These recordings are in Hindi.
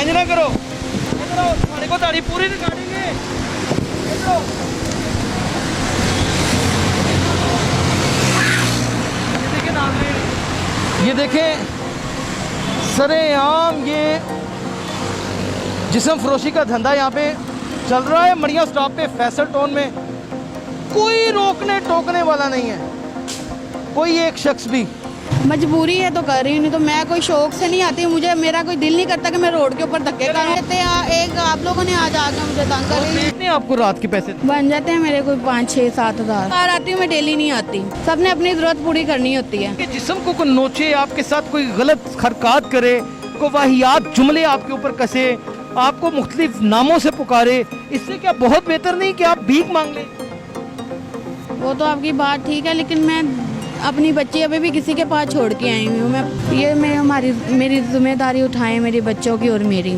इंज ना करो, इधर आओ, साढ़े को ताड़ी पूरी निकालेंगे। इधर आओ। ये देखें सरेआम ये जिस्म फरोशी का धंधा यहाँ पे चल रहा है मड़िया स्टॉप पे फैसल टाउन में। कोई रोकने टोकने वाला नहीं है, कोई एक शख्स भी। मजबूरी है तो कर रही हूँ, नहीं तो मैं कोई शौक से नहीं आती। मुझे मेरा कोई दिल नहीं करता कि मैं रोड के ऊपर धक्के करूँ। एक आप लोगों ने आज आकर मुझे तंग कर रही कितने आपको रात के पैसे बन जाते हैं मेरे कोई 5-6-7 हज़ार। बाहर आती हूँ मैं, डेली नहीं आती। सबने अपनी ज़रूरत पूरी करनी होती है। कि जिस्म को कोई नोचे, आपके साथ कोई गलत हरकत करे, कोई वाहियात जुमले आपके ऊपर कसे, आपको मुख्तलिफ नामों से पुकारे, इससे क्या बहुत बेहतर नहीं कि आप भीख मांग लें? वो तो आपकी बात ठीक है, लेकिन मैं अपनी बच्ची अभी भी किसी के पास छोड़ के आई हूँ। मेरी जिम्मेदारी उठाएं मेरे बच्चों की और मेरी।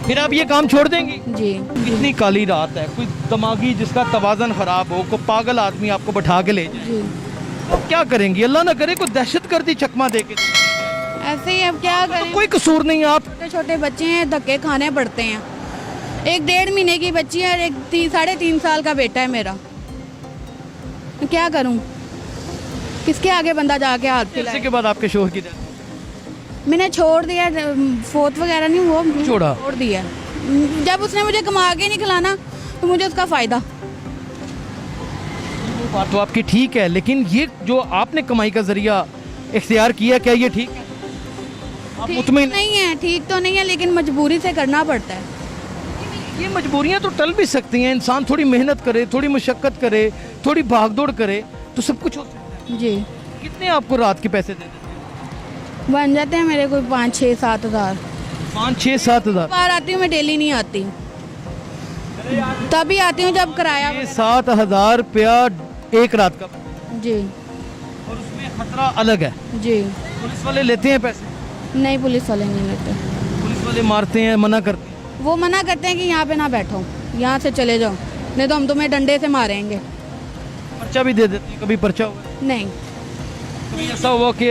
फिर आप ये काम छोड़ देंगी? जी। इतनी काली रात है, कोई दिमागी जिसका तवाज़न खराब हो, कोई पागल आदमी आपको बैठा के ले जाए, जी तो क्या करेंगी? अल्लाह ना करे कोई दहशतगर्दी चकमा दे के। ऐसे ही अब क्या करें। तो कोई कसूर नहीं है। आप छोटे छोटे बच्चे हैं, धक्के खाने पड़ते हैं। एक 1.5 महीने की बच्ची है और एक 3-3.5 साल का बेटा है मेरा। मैं क्या करूं? किसके आगे बंदा जाके हाथ इसके फैलाए? के बाद आपके शोहर की डेथ? मैंने छोड़ दिया, फोर्थ वगैरह नहीं, वो छोड़ा? छोड़ दिया। जब उसने मुझे कमा के नहीं खिलाना तो मुझे उसका फ़ायदा। बात तो आपकी ठीक है, लेकिन ये जो आपने कमाई का जरिया इख्तियार किया, क्या ये ठीक है? आप ठीक मुतमिन नहीं है, ठीक तो नहीं है, लेकिन मजबूरी से करना पड़ता है। ये मजबूरियां तो टल भी सकती हैं। इंसान थोड़ी मेहनत करे, थोड़ी मुशक्कत करे, थोड़ी भागदौड़ करे तो सब कुछ हो सकता है। जी। कितने आपको रात के पैसे दे देते हैं? बन जाते हैं मेरे कोई 5-6-7 हज़ार। 5-6-7 हज़ार? बाहर आती हूँ मैं, डेली नहीं आती। तभी आती हूँ जब किराया। 7,000 रुपया एक रात का, जी और उसमें खतरा अलग है। जी। पुलिस वाले लेते हैं पैसे? नहीं, पुलिस वाले नहीं लेते। पुलिस वाले मारते हैं, मना करते हैं? वो मना करते हैं कि यहाँ पे ना बैठो, यहाँ से चले जाओ, नहीं तो हम तुम्हें डंडे से मारेंगे। पर्चा भी दे देते हैं? कभी पर्चा हुआ है? नहीं कभी ऐसा हुआ कि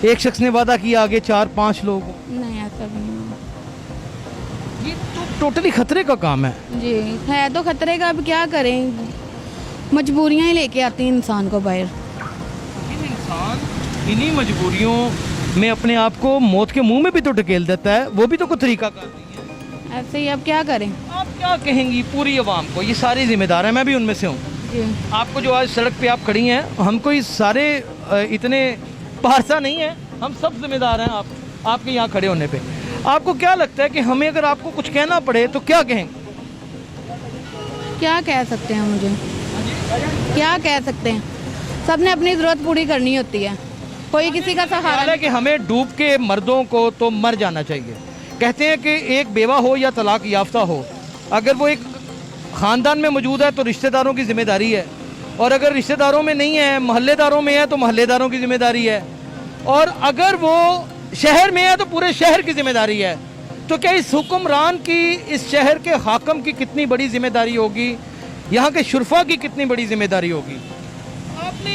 एक शख्स ने वादा किया आगे 4-5 लोग हो? नहीं, ऐसा भी नहीं हुआ। ये तो टोटली खतरे का काम है। जी है तो खतरे का, अब क्या करें, मजबूरियाँ ही लेके आती हैं इंसान को बाहर। लेकिन इंसान इन्हीं मजबूरियों में अपने आप को मौत के मुंह में भी तो ढकेल देता है, वो भी तो कोई तरीका कार नहीं है। ऐसे ही अब क्या करें। आप क्या कहेंगी पूरी आवाम को? ये सारी जिम्मेदार है, मैं भी उनमें से हूँ। जी। आपको जो आज सड़क पे आप खड़ी हैं, हम कोई सारे इतने पारसा नहीं है, हम सब जिम्मेदार हैं आपके यहाँ खड़े होने पे। आपको क्या लगता है कि हमें अगर आपको कुछ कहना पड़े तो क्या कहेंगे? क्या कह सकते हैं, मुझे क्या कह सकते हैं। सबने अपनी ज़रूरत पूरी करनी होती है, कोई किसी का सहारा है कि हमें डूब के मर्दों को तो मर जाना चाहिए। कहते हैं कि एक बेवा हो या तलाक याफ्ता हो, अगर वो एक ख़ानदान में मौजूद है तो रिश्तेदारों की जिम्मेदारी है, और अगर रिश्तेदारों में नहीं है, मोहल्लेदारों में है तो मोहल्लेदारों की जिम्मेदारी है, और अगर वो शहर में है तो पूरे शहर की जिम्मेदारी है। तो क्या इस हुक्मरान की, इस शहर के हाकम की कितनी बड़ी जिम्मेदारी होगी, यहाँ के शुरफा की कितनी बड़ी जिम्मेदारी होगी? आपने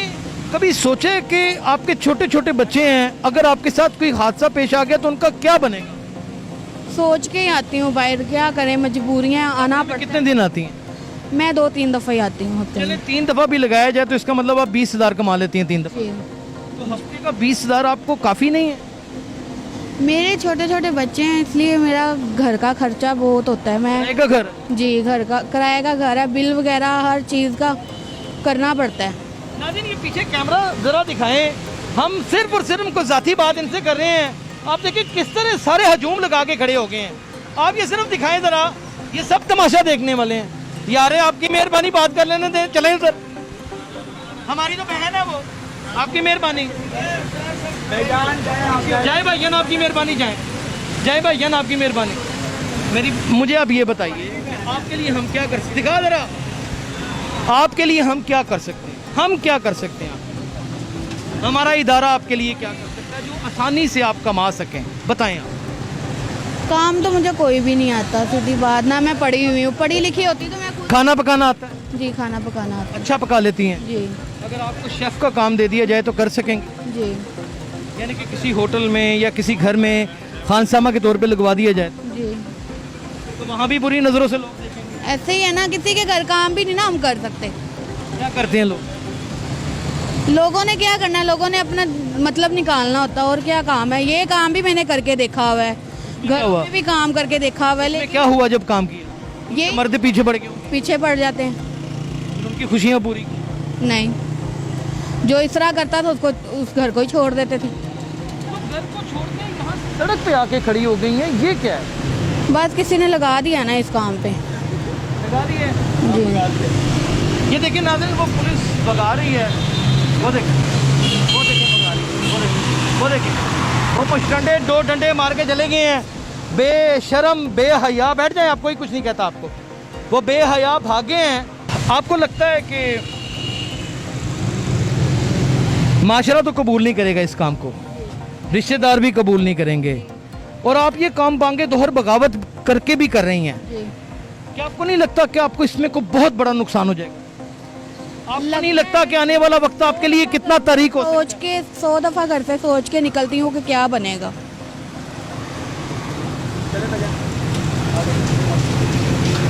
कभी सोचे कि आपके छोटे छोटे बच्चे हैं, अगर आपके साथ कोई हादसा पेश आ गया तो उनका क्या बनेगा? सोच के ही आती हूँ बाहर, क्या करें, मजबूरियाँ, आना पड़ता कितने दिन आती हैं? है। मैं 2-3 दफ़ा ही आती हूँ हफ्ते चले में। 3 दफ़ा भी लगाया जाए तो इसका मतलब आप 20,000 कमा लेती हैं 3 दफ़ा। जी। तो हफ्ते का 20,000 आपको काफ़ी नहीं है? मेरे छोटे छोटे बच्चे हैं, इसलिए मेरा घर का खर्चा बहुत होता है। मैं का घर? जी, घर का किराए का घर है, बिल वगैरह हर चीज़ का करना पड़ता है। नाज़रीन, ये पीछे कैमरा ज़रा दिखाएं, हम सिर्फ और सिर्फ कोई ज़ाती बात इनसे कर रहे हैं। आप देखिए किस तरह सारे हजूम लगा के खड़े हो गए हैं। आप ये सिर्फ दिखाएं ज़रा, ये सब तमाशा देखने वाले हैं। यार आपकी मेहरबानी, बात कर लेने दें, चलें सर, हमारी तो बहन है वो। आपकी मेहरबानी, जय भाईजान, आपकी मेहरबानी, जय भाईजान, आपकी मेहरबानी। मुझे आप ये बताइए, आपके लिए हम क्या कर सकते? दिखा जरा, आपके लिए हम क्या कर सकते हैं? हम क्या कर सकते हैं? हमारा इदारा आपके लिए क्या कर सकता है जो आसानी से आप कमा सकें? बताएं आप। काम तो मुझे कोई भी नहीं आता, सीधी बात। ना मैं पढ़ी हुई हूँ, पढ़ी लिखी होती तो मैं खुद। खाना पकाना आता है? जी, खाना पकाना आता अच्छा पका लेती हैं? है। जी अगर आपको शेफ़ का काम दे दिया जाए तो कर सकेंगे? जी यानी कि किसी होटल में या किसी घर में खानसामा के तौर पे लगवा दिया जाए? जी। वहाँ भी बुरी नज़रों से लोग देखेंगे। ऐसे ही है ना, किसी के घर काम भी नहीं ना हम कर सकते। क्या करते हैं लोग? लोगों ने क्या करना है, लोगों ने अपना मतलब निकालना होता है, और क्या काम है। ये काम भी मैंने करके देखा हुआ है, घर हुआ? में भी काम करके देखा हुआ है, में लेकिन क्या हुआ जब काम किया? ये मर्द पीछे पड़ गए, पीछे पड़ जाते हैं। उनकी खुशियाँ पूरी की। नहीं, जो इस तरह करता था उसको उस घर को ही छोड़ देते थे। तो घर को छोड़ के यहाँ सड़क पे आके खड़ी हो गई हैं, ये क्या है? बस किसी ने लगा दिया ना इस काम पे। लगा रही है जी। ये देखिए नाज़रीन, वो पुलिस भगा रही है, वो देखिए भगा रही है, वो देखिए वो कुछ डंडे, 2 डंडे मार के चले गए हैं। बेशरम, बेहया, बैठ जाए, आप कोई कुछ नहीं कहता आपको। वो बेहया भागे हैं। आपको लगता है कि माशरा तो कबूल नहीं करेगा इस काम को, रिश्तेदार भी कबूल नहीं करेंगे, और आप ये काम बांगे दोहर बगावत करके भी कर रही हैं। जी। क्या आपको नहीं लगता कि आपको इसमें को बहुत बड़ा नुकसान हो जाएगा? आपको नहीं लगता कि आने वाला वक्त आपके लिए कितना तारीख हो? सोच के 100 दफ़ा घर से सोच के निकलती हूँ कि क्या बनेगा।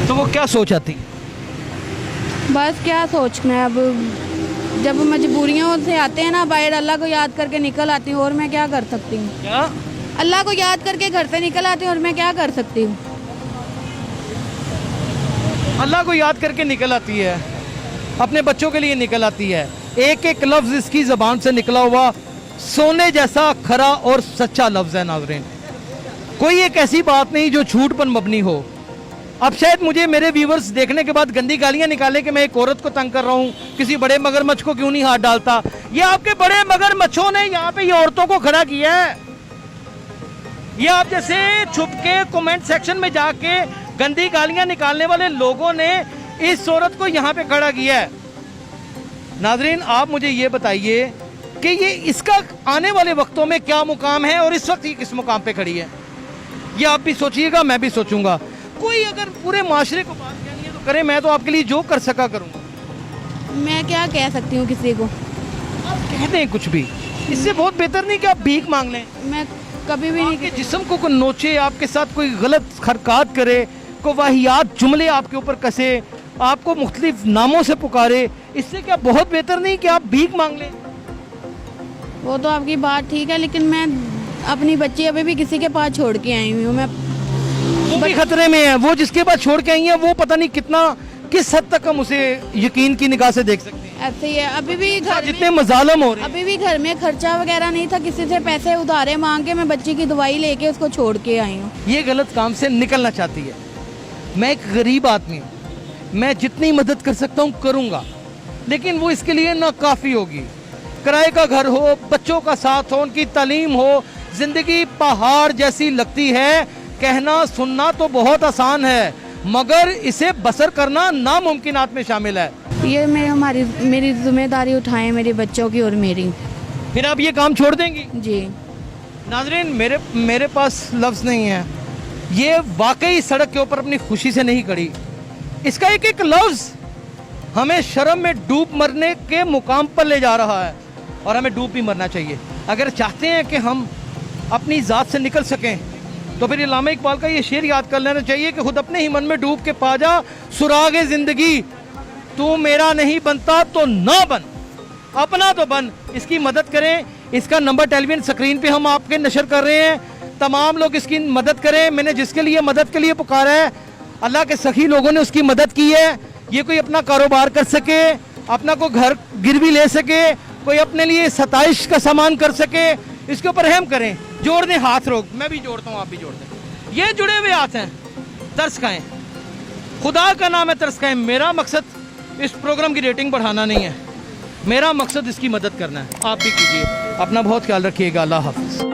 तो वो क्या सोच आती? बस क्या सोचना है, अब जब मजबूरियों से आते हैं ना बाहर, अल्लाह को याद करके निकल आती हूँ, और मैं क्या कर सकती हूँ। क्या? अल्लाह को याद करके घर से निकल आती हूँ, और मैं क्या कर सकती हूँ। अल्लाह को याद करके निकल आती है, अपने बच्चों के लिए निकल आती है। एक एक लफ्ज़ इसकी ज़बान से निकला हुआ सोने जैसा खरा और सच्चा लफ्ज़ है नाज़रीन। कोई एक ऐसी बात नहीं जो झूठ पर मबनी हो। अब शायद मुझे मेरे व्यूवर्स देखने के बाद गंदी गालियां निकाले कि मैं एक औरत को तंग कर रहा हूं, किसी बड़े मगरमच्छ को क्यों नहीं हाथ डालता। ये आपके बड़े मगरमच्छों ने यहाँ पे ये औरतों को खड़ा किया है। ये आप जैसे छुप के कमेंट सेक्शन में जाके गंदी गालियां निकालने वाले लोगों ने इस औरत को यहाँ पे खड़ा किया है। नाजरीन, आप मुझे ये बताइए कि ये इसका आने वाले वक्तों में क्या मुकाम है, और इस वक्त ये किस मुकाम पे खड़ी है? ये आप भी सोचिएगा, मैं भी सोचूंगा। कोई अगर पूरे माशरे को बात कहनी है तो करे, मैं तो आपके लिए जो कर सका करूंगा। मैं क्या कह सकती हूँ किसी को। आप कह दें कुछ भी, इससे बहुत बेहतर नहीं कि आप भीख मांग लें। मैं कभी भी नहीं आपके जिस्म को कोई नोचे, आपके साथ कोई गलत हरकत करे, को वाहियात जुमले आपके ऊपर कसे, आपको मुख्तलिफ नामों से पुकारे, इससे क्या बहुत बेहतर नहीं कि आप भीख मांग लें? वो तो आपकी बात ठीक है, लेकिन मैं अपनी बच्ची अभी भी किसी के पास छोड़ के आई हुई हूँ। मैं वो भी खतरे में है। वो जिसके पास छोड़ के आई है वो पता नहीं कितना, किस हद तक हम उसे यकीन की निगाह से देख सकते हैं। ऐसे ही है, अभी भी घर जितने मजालम हो रहे हैं। अभी भी घर में खर्चा वगैरह नहीं था, किसी से पैसे उधारे मांग के मैं बच्ची की दवाई लेके उसको छोड़ के आई हूँ। ये गलत काम से निकलना चाहती है। मैं एक गरीब आदमी हूँ, मैं जितनी मदद कर सकता हूँ करूँगा, लेकिन वो इसके लिए ना काफ़ी होगी। किराए का घर हो, बच्चों का साथ हो, उनकी तालीम हो, जिंदगी पहाड़ जैसी लगती है। कहना सुनना तो बहुत आसान है, मगर इसे बसर करना नामुमकिनात में शामिल है। ये मेरी जिम्मेदारी उठाएं, मेरे बच्चों की और मेरी। फिर आप ये काम छोड़ देंगी? जी। नाजरीन, मेरे पास लफ्ज़ नहीं है। ये वाकई सड़क के ऊपर अपनी खुशी से नहीं खड़ी। इसका एक एक लफ्ज़ हमें शर्म में डूब मरने के मुकाम पर ले जा रहा है, और हमें डूब भी मरना चाहिए। अगर चाहते हैं कि हम अपनी ज़ात से निकल सकें तो फिर इल्लामा इकबाल का ये शेर याद कर लेना चाहिए कि खुद अपने ही मन में डूब के पा जा सुरागे ज़िंदगी, तू मेरा नहीं बनता तो ना बन, अपना तो बन। इसकी मदद करें। इसका नंबर टेलीविजन स्क्रीन पे हम आपके नशर कर रहे हैं। तमाम लोग इसकी मदद करें। मैंने जिसके लिए मदद के लिए पुकारा है, अल्लाह के सखी लोगों ने उसकी मदद की है। ये कोई अपना कारोबार कर सके, अपना कोई घर गिरवी ले सके, कोई अपने लिए सताइश का सामान कर सके, इसके ऊपर रहम करें। जोड़ दें हाथ, रोक, मैं भी जोड़ता हूँ, आप भी जोड़ दें। ये जुड़े हुए हाथ हैं, तरस खाएं, खुदा का नाम है, तरस खाएं। मेरा मकसद इस प्रोग्राम की रेटिंग बढ़ाना नहीं है, मेरा मकसद इसकी मदद करना है। आप भी कीजिए। अपना बहुत ख्याल रखिएगा। अल्लाह हाफ़िज़।